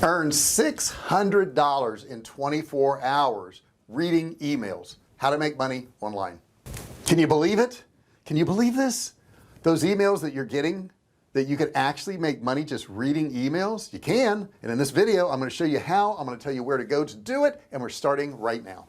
Earn $600 in 24 hours reading emails. How to make money online. Can you believe it? Can you believe this? Those emails that you're getting, that you can actually make money just reading emails? You can. And in this video I'm going to show you how. I'm going to tell you where to go to do it, and we're starting right now.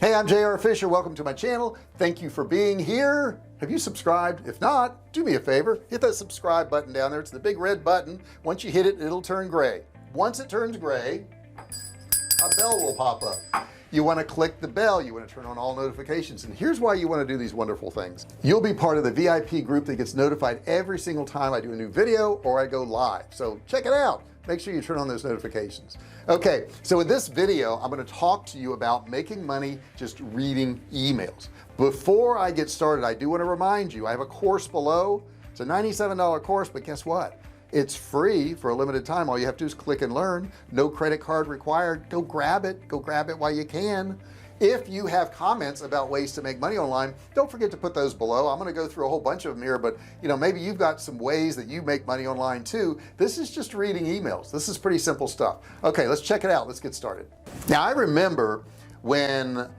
Hey, I'm JR Fisher. Welcome to my channel. Thank you for being here. Have you subscribed? If not, do me a favor, hit that subscribe button down there. It's the big red button. Once you hit it, it'll turn gray. Once it turns gray, a bell will pop up. You want to click the bell. You want to turn on all notifications, and here's why you want to do these wonderful things. You'll be part of the VIP group that gets notified every single time I do a new video or I go live. So check it out. Make sure you turn on those notifications. Okay, so in this video I'm going to talk to you about making money just reading emails. Before I get started, I do want to remind you I have a course below. It's a $97 course, but guess what? It's free for a limited time. All you have to do is click and learn. No credit card required. Go grab it while you can. If you have comments about ways to make money online, don't forget to put those below. I'm going to go through a whole bunch of them here, but maybe you've got some ways that you make money online too. This is just reading emails. This is pretty simple stuff. Okay, let's check it out. Let's get started. Now, I remember when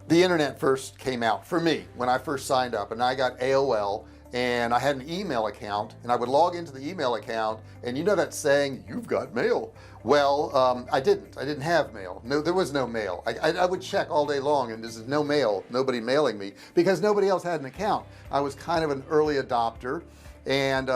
the internet first came out for me, when I first signed up, and I got AOL, and I had an email account, and I would log into the email account, and you know that saying, you've got mail. Well, I didn't have mail. No, there was no mail. I would check all day long, and there's no mail, nobody mailing me, because nobody else had an account. I was kind of an early adopter, and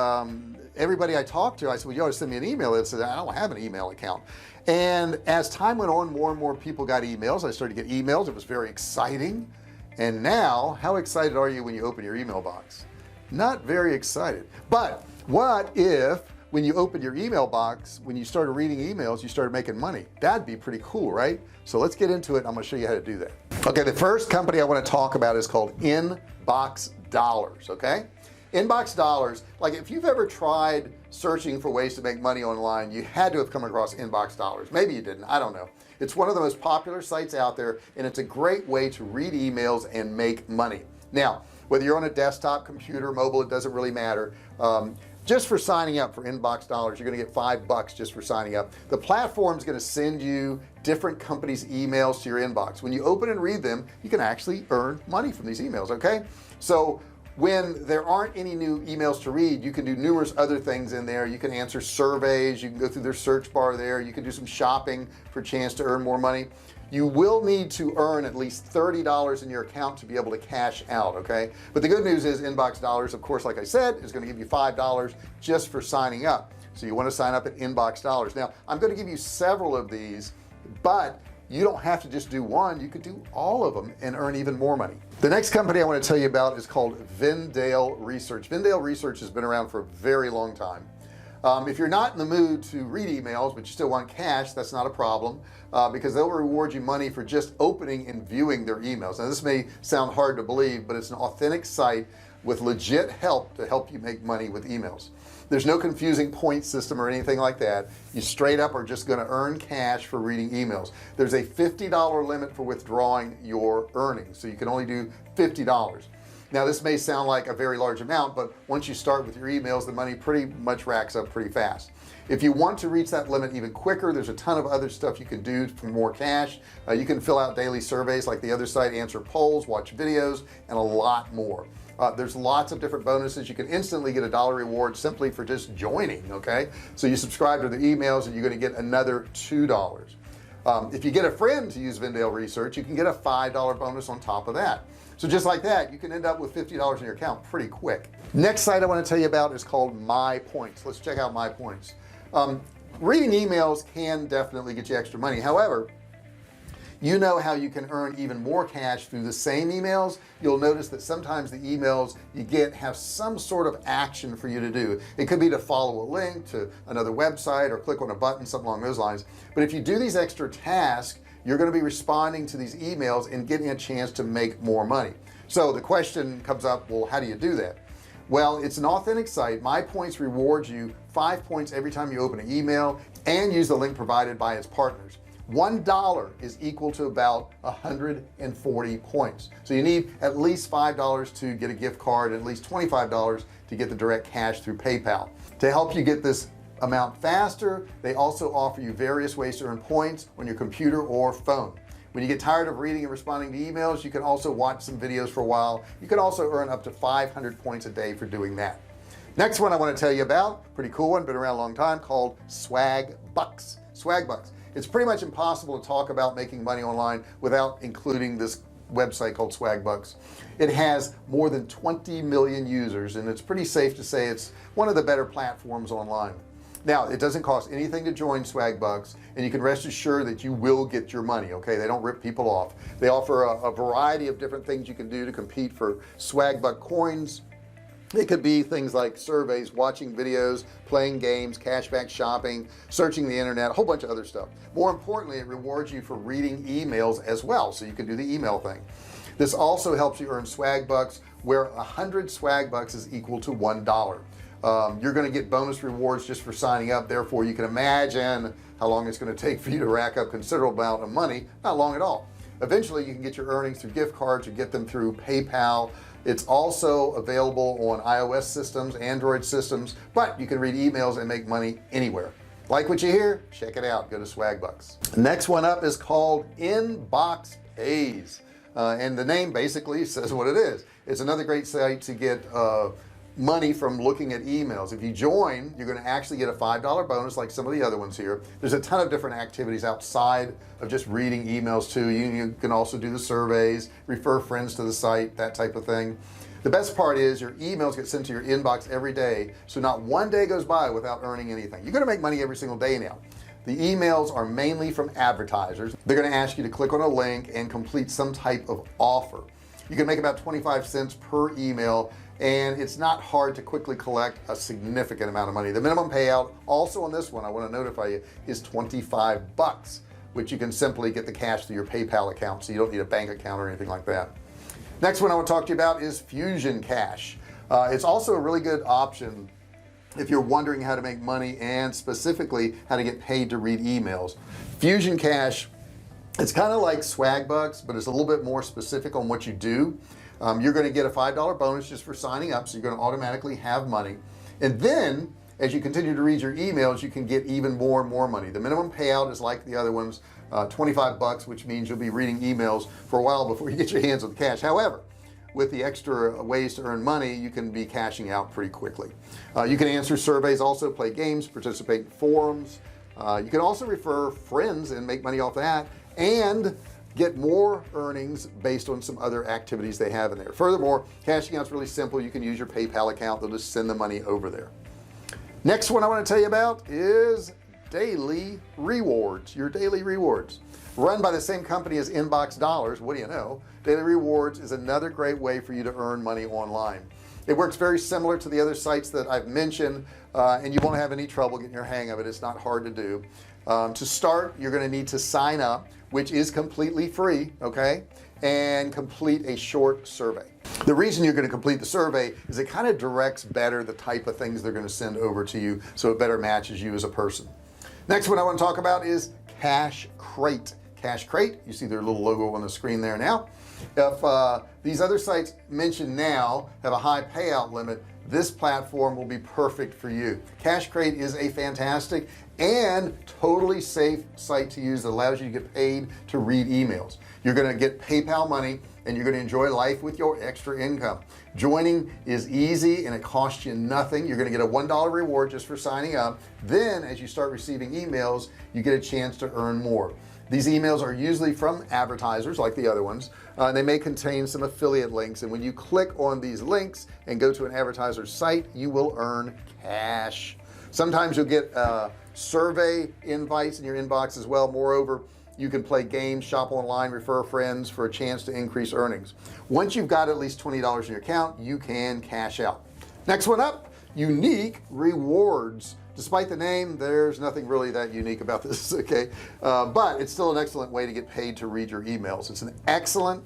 everybody I talked to, I said, well, you ought to send me an email. They said, I don't have an email account. And as time went on, more and more people got emails. I started to get emails. It was very exciting. And now, how excited are you when you open your email box? Not very excited. But what if when you open your email box, when you started reading emails, you started making money? That'd be pretty cool, right? So let's get into it. I'm going to show you how to do that. Okay, the first company I want to talk about is called Inbox Dollars. Okay, Inbox Dollars. Like, if you've ever tried searching for ways to make money online, you had to have come across Inbox Dollars. Maybe you didn't. I don't know. It's one of the most popular sites out there, and it's a great way to read emails and make money. Now, whether you're on a desktop, computer, mobile, it doesn't really matter. Just for signing up for Inbox Dollars, you're going to get $5 just for signing up. The platform is going to send you different companies' emails to your inbox. When you open and read them, you can actually earn money from these emails. Okay, so when there aren't any new emails to read, you can do numerous other things in there. You can answer surveys, you can go through their search bar there, you can do some shopping for a chance to earn more money. You will need to earn at least $30 in your account to be able to cash out. Okay, but the good news is Inbox Dollars, of course, like I said, is going to give you $5 just for signing up. So you want to sign up at Inbox Dollars. Now, I'm going to give you several of these, but you don't have to just do one. You could do all of them and earn even more money. The next company I want to tell you about is called Vendale Research. Vendale Research has been around for a very long time. If you're not in the mood to read emails, but you still want cash, that's not a problem, because they'll reward you money for just opening and viewing their emails. Now, this may sound hard to believe, but it's an authentic site with legit help to help you make money with emails. There's no confusing point system or anything like that. You straight up are just going to earn cash for reading emails. There's a $50 limit for withdrawing your earnings, so you can only do $50. Now, this may sound like a very large amount, but once you start with your emails, the money pretty much racks up pretty fast. If you want to reach that limit even quicker, there's a ton of other stuff you can do for more cash. You can fill out daily surveys like the other site, answer polls, watch videos, and a lot more. There's lots of different bonuses. You can instantly get a $1 reward simply for just joining. Okay, so you subscribe to the emails and you're going to get another $2. If you get a friend to use Vendale Research, you can get a $5 bonus on top of that. So just like that, you can end up with $50 in your account pretty quick. Next site I want to tell you about is called My Points. Let's check out My Points. Reading emails can definitely get you extra money. However, you know how you can earn even more cash through the same emails. You'll notice that sometimes the emails you get have some sort of action for you to do. It could be to follow a link to another website or click on a button, something along those lines. But if you do these extra tasks, you're going to be responding to these emails and getting a chance to make more money. So the question comes up, well, how do you do that? Well, it's an authentic site. My Points rewards you 5 points every time you open an email and use the link provided by its partners. $1 is equal to about 140 points. So you need at least $5 to get a gift card, and at least $25 to get the direct cash through PayPal. To help you get this amount faster. They also offer you various ways to earn points on your computer or phone. When you get tired of reading and responding to emails, you can also watch some videos for a while. You can also earn up to 500 points a day for doing that. Next one I want to tell you about, pretty cool one, been around a long time, called Swagbucks. Swagbucks. It's pretty much impossible to talk about making money online without including this website called Swagbucks. It has more than 20 million users, and it's pretty safe to say it's one of the better platforms online. Now, it doesn't cost anything to join Swagbucks, and you can rest assured that you will get your money. Okay, they don't rip people off. They offer a variety of different things you can do to compete for Swagbuck coins. It could be things like surveys, watching videos, playing games, cashback shopping, searching the internet, a whole bunch of other stuff. More importantly, it rewards you for reading emails as well, so you can do the email thing. This also helps you earn Swagbucks, where 100 Swagbucks is equal to $1. You're going to get bonus rewards just for signing up. Therefore, you can imagine how long it's going to take for you to rack up considerable amount of money. Not long at all. Eventually, you can get your earnings through gift cards or get them through PayPal. It's also available on iOS systems, Android systems, but you can read emails and make money anywhere. Like what you hear? Check it out. Go to Swagbucks. Next one up is called Inbox Pays, and the name basically says what it is. It's another great site to get money from looking at emails. If you join, you're going to actually get a $5 bonus like some of the other ones here. There's a ton of different activities outside of just reading emails too. You can also do the surveys, refer friends to the site, that type of thing. The best part is your emails get sent to your inbox every day, so not one day goes by without earning anything. You're going to make money every single day now. The emails are mainly from advertisers. They're going to ask you to click on a link and complete some type of offer. You can make about 25 cents per email, and it's not hard to quickly collect a significant amount of money. The minimum payout also on this one, I want to notify you, is 25 bucks, which you can simply get the cash through your PayPal account, so you don't need a bank account or anything like that. Next one I want to talk to you about is Fusion Cash. It's also a really good option if you're wondering how to make money and specifically how to get paid to read emails. Fusion Cash, it's kind of like Swagbucks, but it's a little bit more specific on what you do. You're going to get a $5 bonus just for signing up, so you're going to automatically have money, and then as you continue to read your emails, you can get even more and more money. The minimum payout is like the other ones, 25 bucks, which means you'll be reading emails for a while before you get your hands on the cash. However, with the extra ways to earn money, you can be cashing out pretty quickly. You can answer surveys, also play games, participate in forums. You can also refer friends and make money off that, and get more earnings based on some other activities they have in there. Furthermore, cashing out is really simple. You can use your PayPal account. They'll just send the money over there. Next one I want to tell you about is Daily Rewards. Your Daily Rewards, run by the same company as Inbox Dollars. What do you know? Daily Rewards is another great way for you to earn money online. It works very similar to the other sites that I've mentioned, and you won't have any trouble getting your hang of it. It's not hard to do. To start, you're going to need to sign up, which is completely free, okay, and complete a short survey. The reason you're going to complete the survey is it kind of directs better the type of things they're going to send over to you, so it better matches you as a person. Next one I want to talk about is Cash Crate. Cash Crate, you see their little logo on the screen there now. If these other sites mentioned now have a high payout limit, this platform will be perfect for you. Cash Crate is a fantastic and totally safe site to use that allows you to get paid to read emails. You're going to get PayPal money, and you're going to enjoy life with your extra income. Joining is easy and it costs you nothing. You're going to get a $1 reward just for signing up. Then as you start receiving emails, you get a chance to earn more. These emails are usually from advertisers like the other ones. They may contain some affiliate links, and when you click on these links and go to an advertiser's site, you will earn cash. Sometimes you'll get survey invites in your inbox as well. Moreover, you can play games, shop online, refer friends for a chance to increase earnings. Once you've got at least $20 in your account, you can cash out. Next one up, Unique Rewards. Despite the name, there's nothing really that unique about this, okay, but it's still an excellent way to get paid to read your emails. It's an excellent,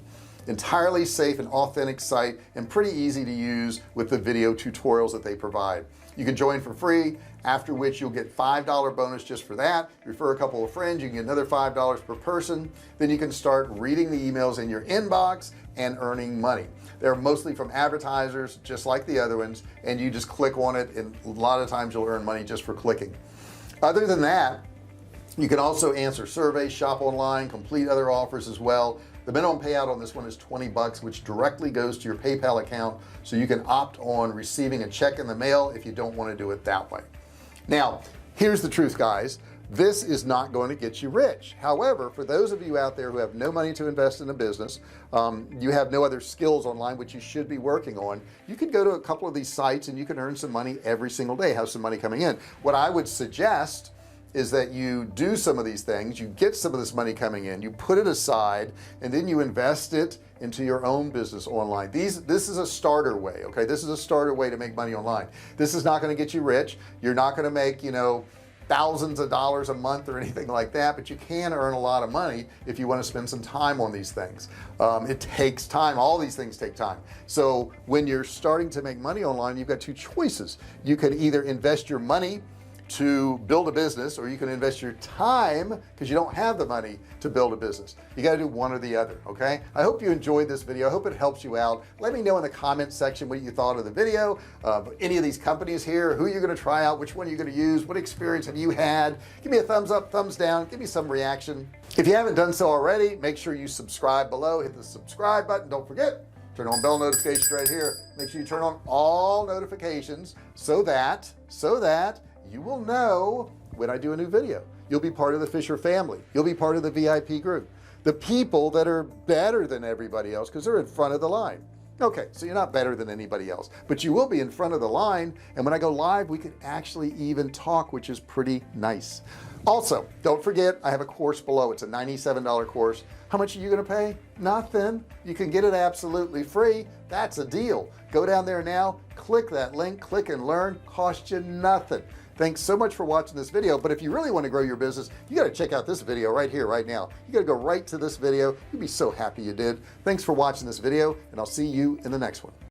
entirely safe and authentic site, and pretty easy to use with the video tutorials that they provide. You can join for free, after which you'll get $5 bonus just for that. Refer a couple of friends, you can get another $5 per person. Then you can start reading the emails in your inbox and earning money. They're mostly from advertisers, just like the other ones, and you just click on it, and a lot of times you'll earn money just for clicking. Other than that, you can also answer surveys, shop online, complete other offers as well. The minimum payout on this one is 20 bucks, which directly goes to your PayPal account, so you can opt on receiving a check in the mail if you don't want to do it that way. Now here's the truth, guys. This is not going to get you rich. However, for those of you out there who have no money to invest in a business, you have no other skills online which you should be working on, you can go to a couple of these sites and you can earn some money every single day, have some money coming in. What I would suggest is that you do some of these things, you get some of this money coming in, you put it aside, and then you invest it into your own business online. This is a starter way. Okay, this is a starter way to make money online. This is not going to get you rich. You're not going to make, you know, thousands of dollars a month or anything like that, but you can earn a lot of money if you want to spend some time on these things. It takes time. All these things take time. So when you're starting to make money online, you've got two choices. You can either invest your money to build a business, or you can invest your time because you don't have the money to build a business. You got to do one or the other. Okay, I hope you enjoyed this video. I hope it helps you out. Let me know in the comment section what you thought of the video, any of these companies here, who you're going to try out, which one you're going to use, what experience have you had. Give me a thumbs up, thumbs down, give me some reaction. If you haven't done so already, make sure you subscribe below, hit the subscribe button. Don't forget, turn on bell notifications right here. Make sure you turn on all notifications so that you will know when I do a new video. You'll be part of the Fisher family. You'll be part of the VIP group, the people that are better than everybody else because they're in front of the line. Okay, so you're not better than anybody else, but you will be in front of the line, and when I go live we can actually even talk, which is pretty nice. Also, don't forget, I have a course below. It's a $97 course. How much are you going to pay? Nothing. You can get it absolutely free. That's a deal. Go down there now, click that link, click and learn. Cost you nothing. Thanks so much for watching this video. But if you really want to grow your business, you got to check out this video right here, right now. You got to go right to this video. You'll be so happy you did. Thanks for watching this video, and I'll see you in the next one.